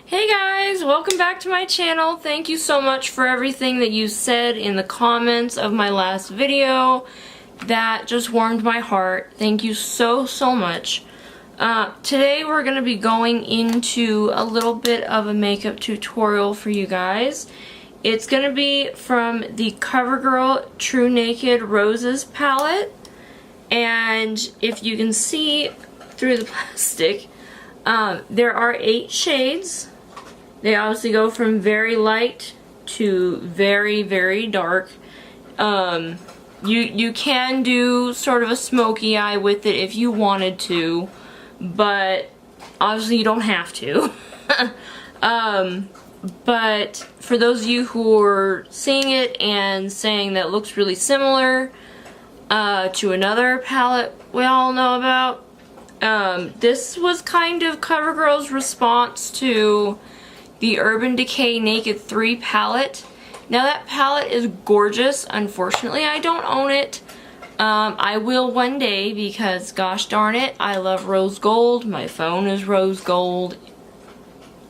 Hey guys, welcome back to my channel. Thank you so much for everything that you said in the comments of my last video. That just warmed my heart. Thank you so much. Today we're going to be going into a little bit of a makeup tutorial for you guys. It's going to be from the CoverGirl TruNaked Roses palette. And if you can see through the plastic, there are 8 shades. They obviously go from very light to very dark. You can do sort of a smoky eye with it if you wanted to, but obviously you don't have to. But for those of you who are seeing it and saying that it looks really similar to another palette we all know about, this was kind of CoverGirl's response to the Urban Decay Naked 3 palette. Now that palette is gorgeous. Unfortunately, I don't own it. I will one day because gosh darn it, I love rose gold. My phone is rose gold.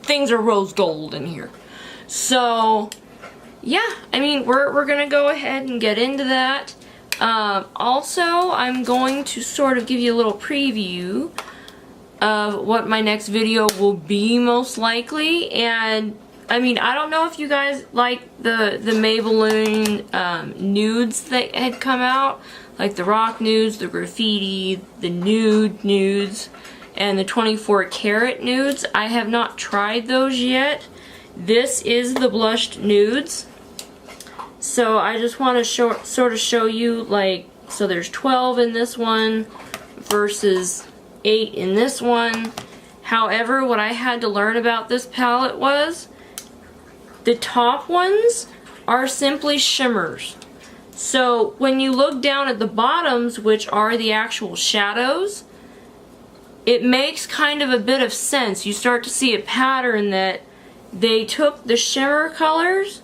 Things are rose gold in here. So yeah, I mean we're gonna go ahead and get into that. Also, I'm going to sort of give you a little preview of what my next video will be most likely. And I mean, I don't know if you guys like the Maybelline nudes that had come out, like the rock nudes, the graffiti, the nude nudes, and the 24 karat nudes. I have not tried those yet. This is the blushed nudes. So I just want to sort of show you, like, so there's 12 in this one versus 8 in this one. However, what I had to learn about this palette was the top ones are simply shimmers. So when you look down at the bottoms, which are the actual shadows, it makes kind of a bit of sense. You start to see a pattern that they took the shimmer colors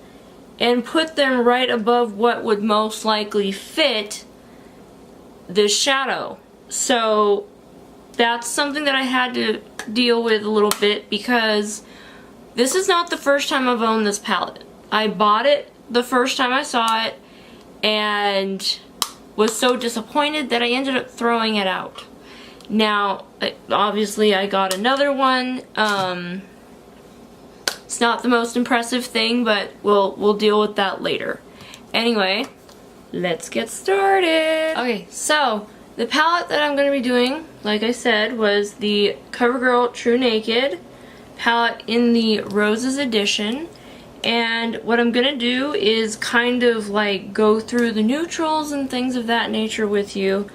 and put them right above what would most likely fit the shadow. So that's something that I had to deal with a little bit because this is not the first time I've owned this palette. I bought it the first time I saw it and was so disappointed that I ended up throwing it out. Now, obviously I got another one. It's not the most impressive thing, but we'll deal with that later. Anyway, let's get started. Okay, so the palette that I'm going to be doing, like I said, was the CoverGirl TruNaked palette in the Roses edition. And what I'm going to do is kind of like go through the neutrals and things of that nature with you.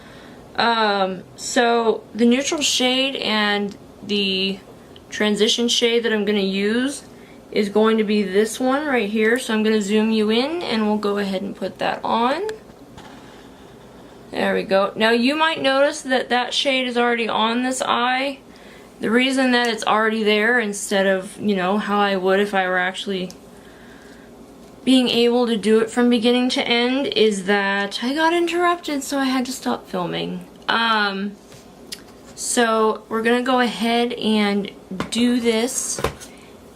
So the neutral shade and the transition shade that I'm going to use is going to be this one right here. So I'm going to zoom you in and we'll go ahead and put that on. There we go. Now you might notice that that shade is already on this eye. The reason that it's already there instead of, you know, how I would if I were actually being able to do it from beginning to end is that I got interrupted, so I had to stop filming. So we're gonna go ahead and do this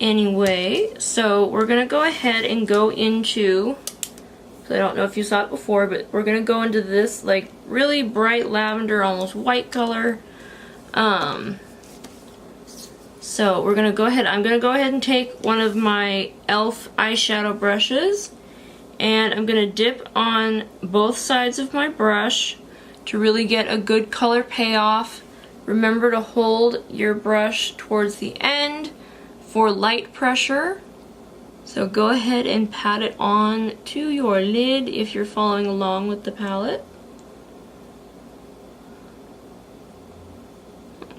anyway. So we're gonna go ahead and go into, so I don't know if you saw it before, but we're gonna go into this like really bright lavender, almost white color. So we're gonna go ahead, I'm gonna go ahead and take one of my E.L.F eyeshadow brushes and I'm gonna dip on both sides of my brush to really get a good color payoff. Remember to hold your brush towards the end for light pressure. So go ahead and pat it on to your lid if you're following along with the palette.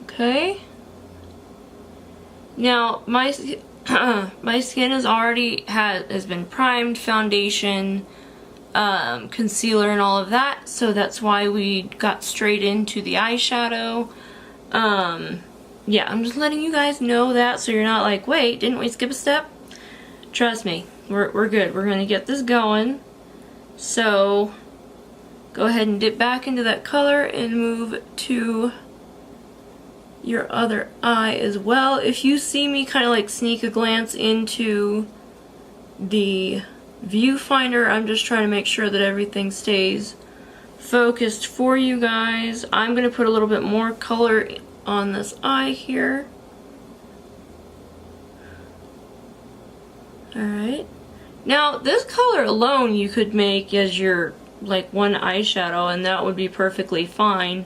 Okay. Now my skin is already has been primed, foundation, concealer, and all of that. So that's why we got straight into the eyeshadow. Yeah, I'm just letting you guys know that so you're not like, wait, didn't we skip a step? Trust me, we're good. We're gonna get this going. So go ahead and dip back into that color and move to your other eye as well. If you see me kind of like sneak a glance into the viewfinder, I'm just trying to make sure that everything stays focused for you guys. I'm going to put a little bit more color on this eye here. Alright. Now, this color alone you could make as your, like, one eyeshadow, and that would be perfectly fine.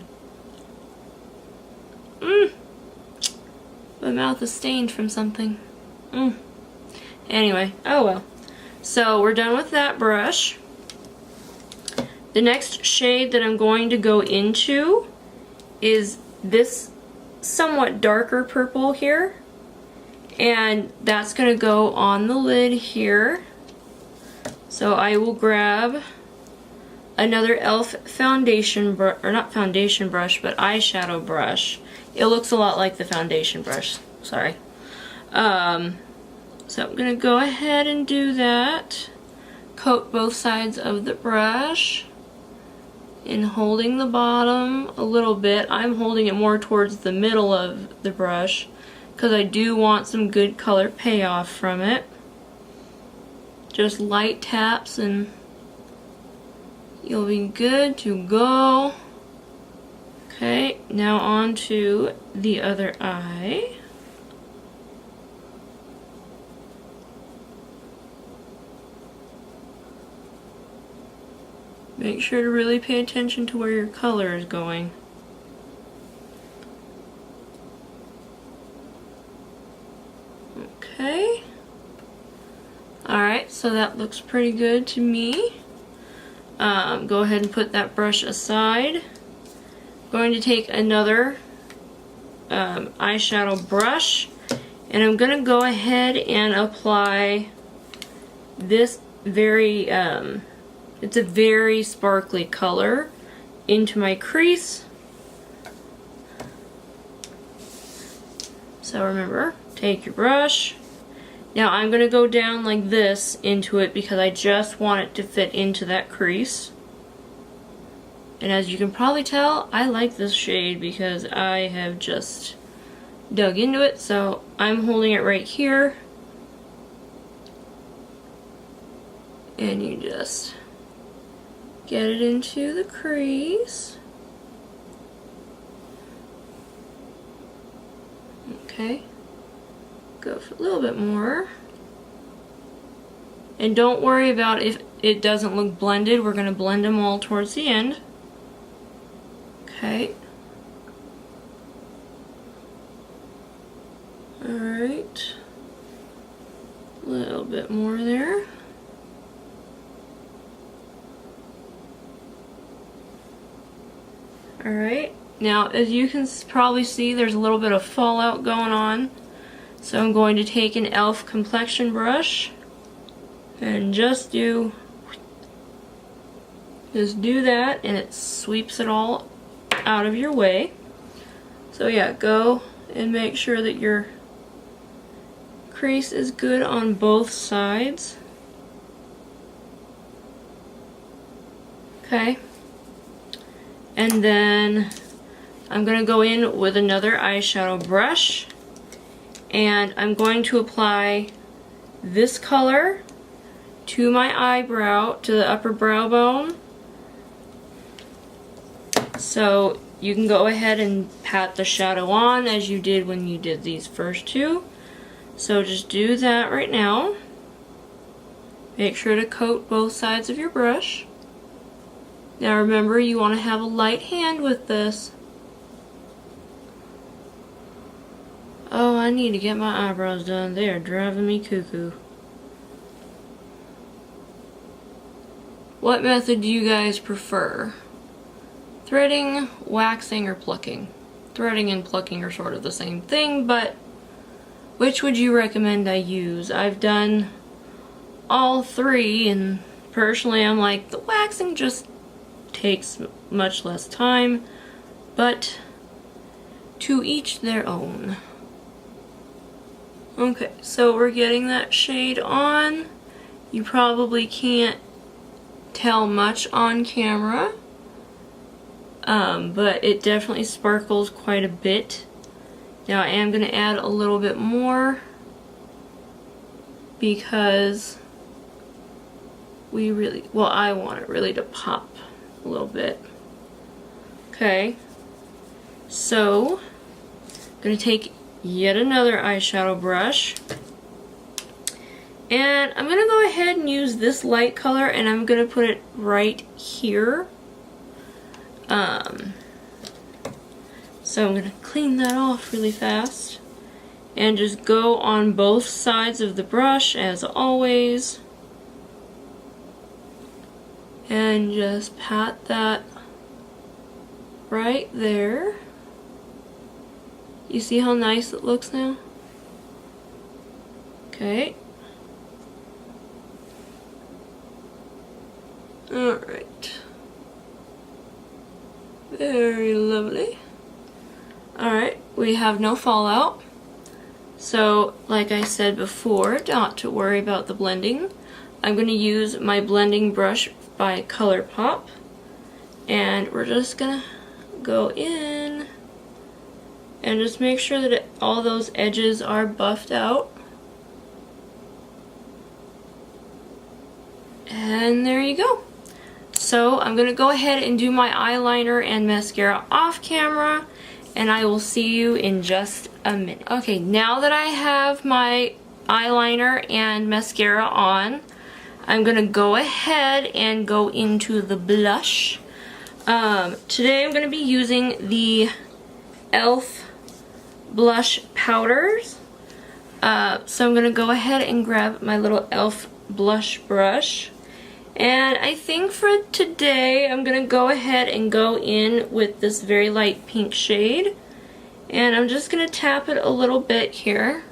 My mouth is stained from something. Anyway, oh well. So, we're done with that brush. The next shade that I'm going to go into is this somewhat darker purple here. And that's going to go on the lid here. So I will grab another E.L.F. foundation brush, or not foundation brush, but eyeshadow brush. It looks a lot like the foundation brush, sorry. So I'm going to go ahead and do that. Coat both sides of the brush. And holding the bottom a little bit. I'm holding it more towards the middle of the brush, because I do want some good color payoff from it. Just light taps and you'll be good to go. Okay, now on to the other eye. Make sure to really pay attention to where your color is going. Okay. Alright, so that looks pretty good to me. Go ahead and put that brush aside. I'm going to take another eyeshadow brush, and I'm going to go ahead and apply this very, it's a very sparkly color into my crease. So remember, take your brush. Now I'm going to go down like this into it because I just want it to fit into that crease. And as you can probably tell, I like this shade because I have just dug into it. So I'm holding it right here. And you just get it into the crease. Okay. Go for a little bit more. And don't worry about if it doesn't look blended. We're going to blend them all towards the end. Okay. Alright. A little bit more there. Alright. Now, as you can probably see, there's a little bit of fallout going on. So I'm going to take an E.L.F. complexion brush and just do that, and it sweeps it all out of your way. So yeah, go and make sure that your crease is good on both sides. Okay. And then I'm going to go in with another eyeshadow brush. And I'm going to apply this color to my eyebrow, to the upper brow bone. So you can go ahead and pat the shadow on as you did when you did these first two. So just do that right now. Make sure to coat both sides of your brush. Now remember, you want to have a light hand with this. Oh, I need to get my eyebrows done. They are driving me cuckoo. What method do you guys prefer? Threading, waxing, or plucking? Threading and plucking are sort of the same thing, but which would you recommend I use? I've done all three, and personally I'm like, the waxing just takes much less time, but to each their own. Okay, so we're getting that shade on. You probably can't tell much on camera, but it definitely sparkles quite a bit. Now I am going to add a little bit more because we really, well, I want it really to pop a little bit. Okay, so I'm going to take yet another eyeshadow brush, and I'm going to go ahead and use this light color, and I'm going to put it right here. So I'm going to clean that off really fast and just go on both sides of the brush as always, and just pat that right there. You see how nice it looks now? Okay. Alright. Very lovely. Alright, we have no fallout. So, like I said before, not to worry about the blending. I'm going to use my blending brush by ColourPop. And we're just going to go in and just make sure that all those edges are buffed out. And there you go. So I'm going to go ahead and do my eyeliner and mascara off camera, and I will see you in just a minute. Okay, now that I have my eyeliner and mascara on, I'm going to go ahead and go into the blush. Today I'm going to be using the E.L.F. blush powders. So I'm going to go ahead and grab my little E.L.F. blush brush. And I think for today I'm going to go ahead and go in with this very light pink shade. And I'm just going to tap it a little bit here.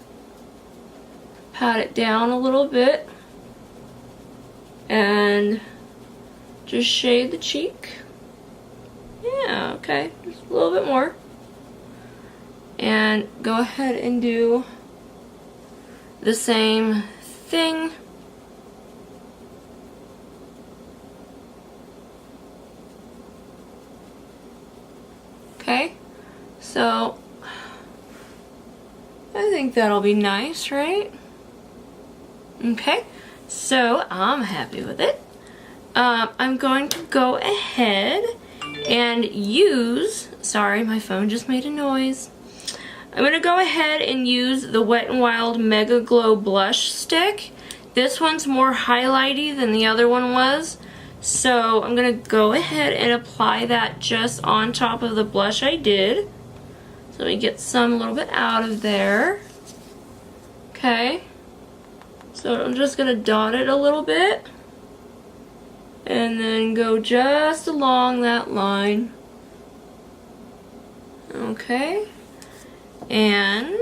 Pat it down a little bit. And just shade the cheek. Yeah, okay, just a little bit more. And go ahead and do the same thing. Okay, so I think that'll be nice, right? Okay, so I'm happy with it. I'm going to go ahead and use, sorry, my phone just made a noise. I'm going to go ahead and use the Wet n Wild MegaGlo blush stick. This one's more highlighty than the other one was. So I'm going to go ahead and apply that just on top of the blush I did. So let me get some a little bit out of there. Okay. So I'm just going to dot it a little bit. And then go just along that line. Okay. And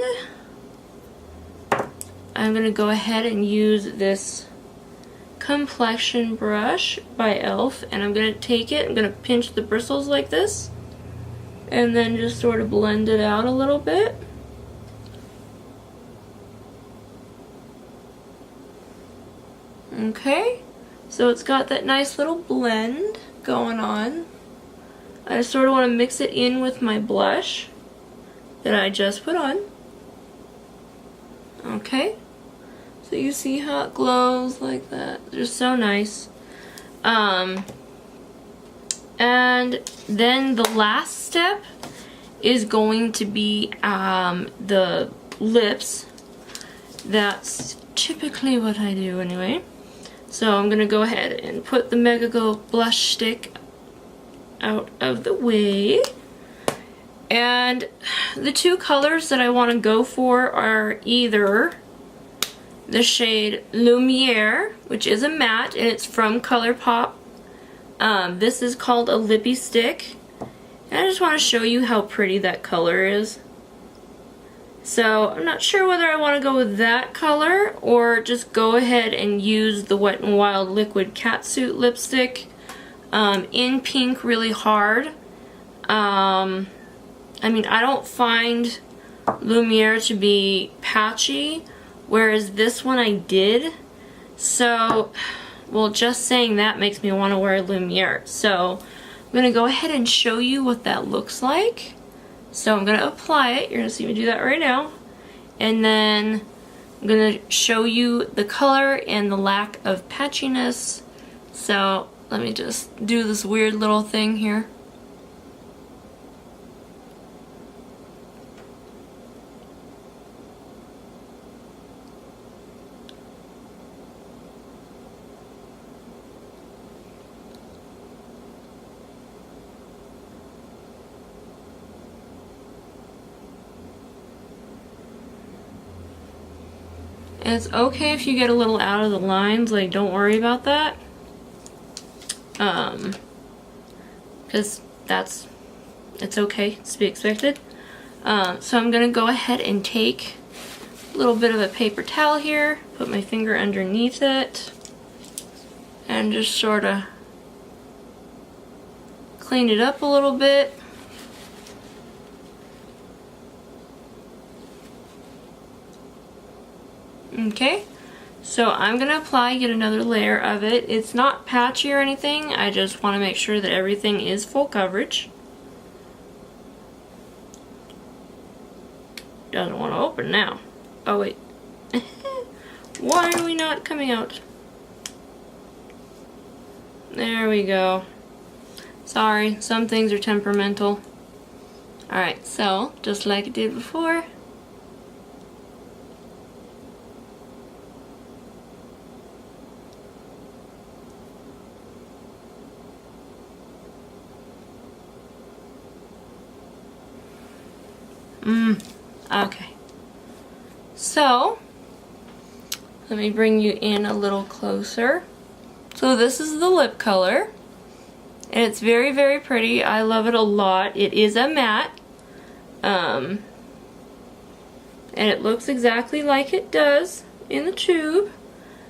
I'm going to go ahead and use this complexion brush by E.L.F. and I'm going to take it, I'm going to pinch the bristles like this and then just sort of blend it out a little bit. Okay, so it's got that nice little blend going on. I just sort of want to mix it in with my blush that I just put on. Okay. So you see how it glows like that. They're so nice. And then the last step is going to be the lips. That's typically what I do anyway. So I'm going to go ahead and put the MegaGlo blush stick out of the way. And the two colors that I want to go for are either the shade Lumiere, which is a matte, and it's from ColourPop. This is called a Lippie stick. And I just want to show you how pretty that color is. So I'm not sure whether I want to go with that color or just go ahead and use the Wet n Wild Liquid Catsuit lipstick in pink really hard. I mean, I don't find Lumiere to be patchy, whereas this one I did. So, well, just saying that makes me want to wear Lumiere. So I'm going to go ahead and show you what that looks like. So I'm going to apply it. You're going to see me do that right now. And then I'm going to show you the color and the lack of patchiness. So let me just do this weird little thing here. And it's okay if you get a little out of the lines, like don't worry about that. Because it's okay, it's to be expected. So I'm gonna go ahead and take a little bit of a paper towel here, put my finger underneath it, and just sort of clean it up a little bit. Okay, so I'm going to apply yet another layer of it. It's not patchy or anything, I just want to make sure that everything is full coverage. Doesn't want to open now. Oh wait. Why are we not coming out? There we go. Sorry, some things are temperamental. Alright, so just like it did before. Okay. So, let me bring you in a little closer. So this is the lip color. And it's very, very pretty. I love it a lot. It is a matte. And it looks exactly like it does in the tube.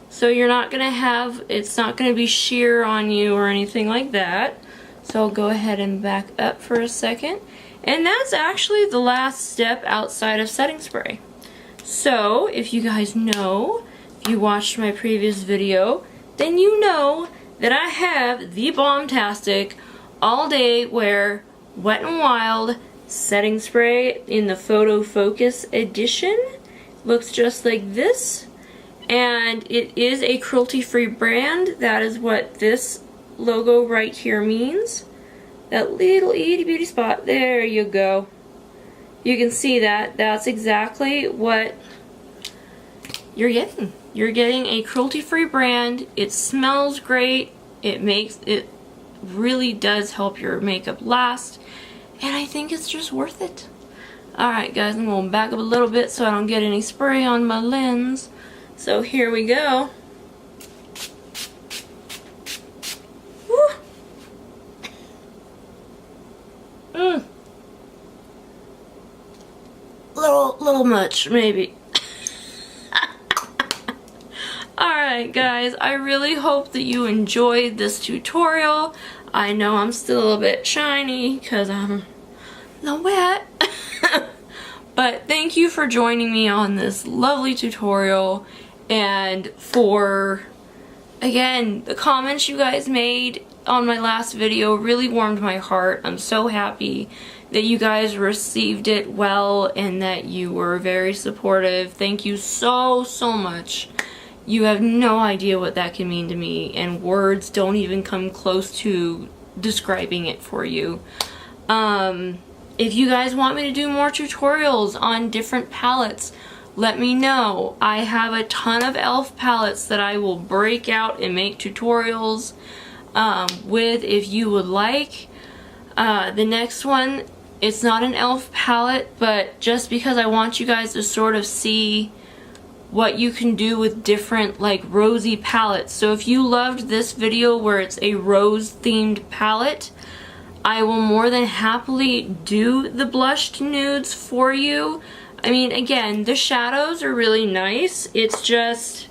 So you're not going to have, it's not going to be sheer on you or anything like that. So I'll go ahead and back up for a second. And that's actually the last step outside of setting spray. So, if you guys know, if you watched my previous video, then you know that I have the Bombtastic All Day Wear Wet n Wild setting spray in the PhotoFocus edition. Looks just like this. And it is a cruelty-free brand. That is what this logo right here means. That little itty bitty spot, there you go. You can see that. That's exactly what you're getting. You're getting a cruelty-free brand. It smells great. It really does help your makeup last. And I think it's just worth it. Alright guys, I'm going to back up a little bit so I don't get any spray on my lens. So here we go. Little much, maybe. Alright guys, I really hope that you enjoyed this tutorial. I know I'm still a little bit shiny because I'm not wet. But thank you for joining me on this lovely tutorial and for, again, the comments you guys made on my last video really warmed my heart. I'm so happy that you guys received it well and that you were very supportive. Thank you so much. You have no idea what that can mean to me, and words don't even come close to describing it for you. If you guys want me to do more tutorials on different palettes, let me know. I have a ton of E.L.F. palettes that I will break out and make tutorials with if you would like. The next one, it's not an E.L.F. palette, but just because I want you guys to sort of see what you can do with different like rosy palettes. So if you loved this video where it's a rose themed palette, I will more than happily do the blushed nudes for you. I mean, again, the shadows are really nice. It's just,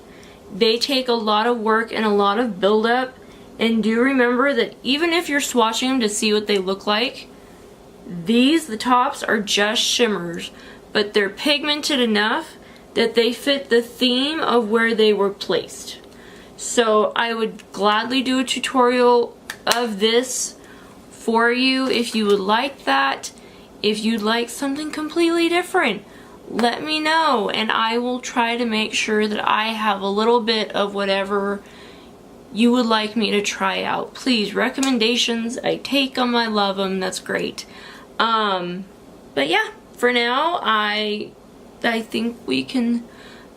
they take a lot of work and a lot of buildup. And do remember that even if you're swatching them to see what they look like, the tops are just shimmers, but they're pigmented enough that they fit the theme of where they were placed. So I would gladly do a tutorial of this for you if you would like that. If you'd like something completely different, let me know, and I will try to make sure that I have a little bit of whatever you would like me to try out. Please, recommendations, I take them, I love them, that's great. But yeah, for now, I think we can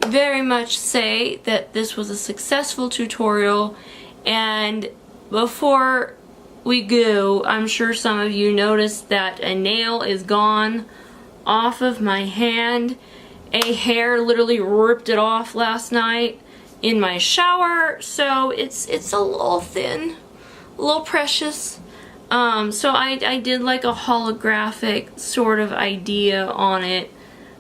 very much say that this was a successful tutorial. And before we go, I'm sure some of you noticed that a nail is gone off of my hand. A hair literally ripped it off last night in my shower, so it's a little thin, a little precious. So I did like a holographic sort of idea on it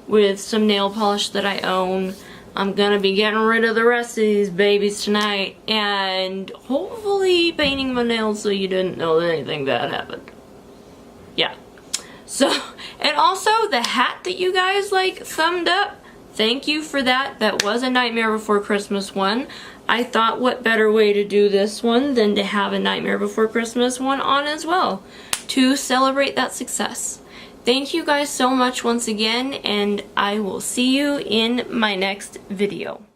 with some nail polish that I own. I'm gonna be getting rid of the rest of these babies tonight and hopefully painting my nails so you didn't know that anything bad happened. Yeah. So, and also the hat that you guys like thumbed up, thank you for that. That was a Nightmare Before Christmas one. I thought what better way to do this one than to have a Nightmare Before Christmas one on as well to celebrate that success. Thank you guys so much once again, and I will see you in my next video.